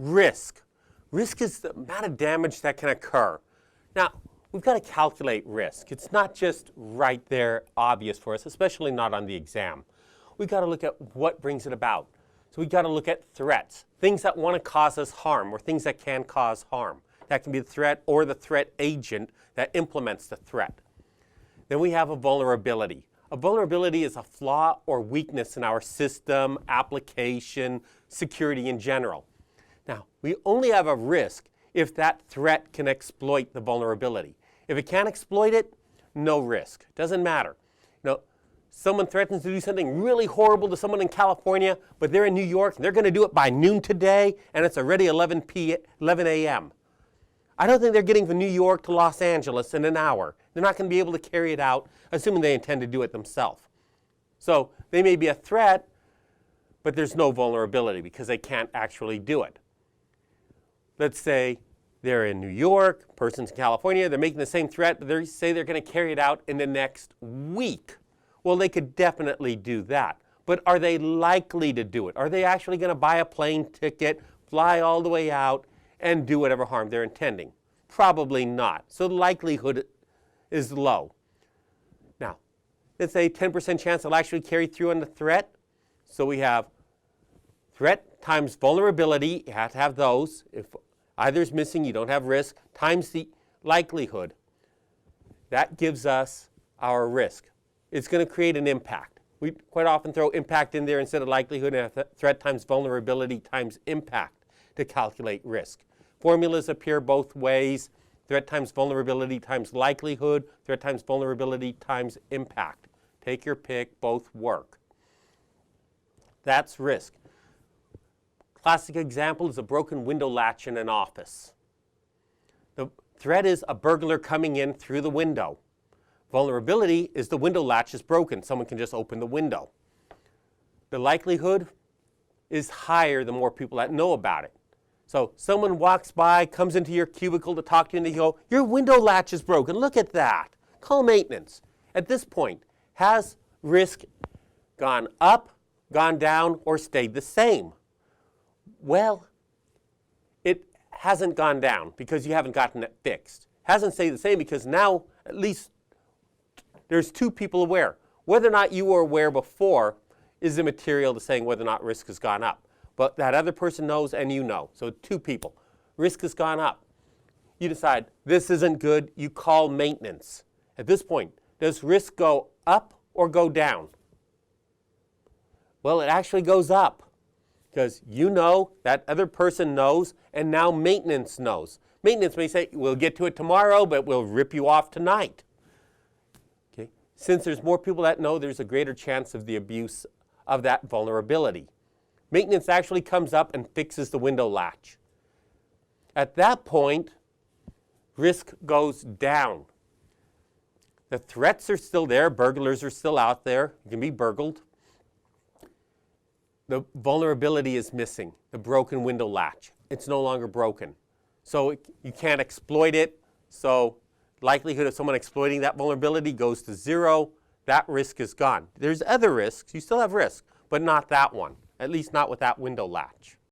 Risk. Risk is the amount of damage that can occur. Now, we've got to calculate risk. It's not just right there obvious for us, especially not on the exam. We've got to look at what brings it about. So we've got to look at threats, things that want to cause us harm or things that can cause harm. That can be the threat or the threat agent that implements the threat. Then we have a vulnerability. A vulnerability is a flaw or weakness in our system, application, security in general. Now, we only have a risk if that threat can exploit the vulnerability. If it can't exploit it, no risk. Doesn't matter. Someone threatens to do something really horrible to someone in California, but they're in New York and they're going to do it by noon today, and it's already 11 a.m. I don't think they're getting from New York to Los Angeles in an hour. They're not going to be able to carry it out, assuming they intend to do it themselves. So they may be a threat, but there's no vulnerability because they can't actually do it. Let's say they're in New York, person's in California, they're making the same threat, but they say they're going to carry it out in the next week. Well, they could definitely do that. But are they likely to do it? Are they actually going to buy a plane ticket, fly all the way out, and do whatever harm they're intending? Probably not. So the likelihood is low. Now, let's say 10% chance they'll actually carry through on the threat. So we have threat times vulnerability. You have to have those. If either is missing, you don't have risk, times the likelihood. That gives us our risk. It's going to create an impact. We quite often throw impact in there instead of likelihood, and threat times vulnerability times impact to calculate risk. Formulas appear both ways. Threat times vulnerability times likelihood, threat times vulnerability times impact. Take your pick, both work. That's risk. Classic example is a broken window latch in an office. The threat is a burglar coming in through the window. Vulnerability is the window latch is broken. Someone can just open the window. The likelihood is higher the more people that know about it. So someone walks by, comes into your cubicle to talk to you, and they go, your window latch is broken. Look at that. Call maintenance. At this point, has risk gone up, gone down, or stayed the same? Well, it hasn't gone down because you haven't gotten it fixed. Hasn't stayed the same because now at least there's two people aware. Whether or not you were aware before is immaterial to saying whether or not risk has gone up. But that other person knows and you know. So two people. Risk has gone up. You decide this isn't good. You call maintenance. At this point, does risk go up or go down? Well, it actually goes up because you know, that other person knows, and now maintenance knows. Maintenance may say, we'll get to it tomorrow, but we'll rip you off tonight. Since there's more people that know, there's a greater chance of the abuse of that vulnerability. Maintenance actually comes up and fixes the window latch. At that point, risk goes down. The threats are still there. Burglars are still out there. You can be burgled. The vulnerability is missing, the broken window latch. It's no longer broken. So you can't exploit it. So likelihood of someone exploiting that vulnerability goes to zero. That risk is gone. There's other risks. You still have risk, but not that one, at least not with that window latch.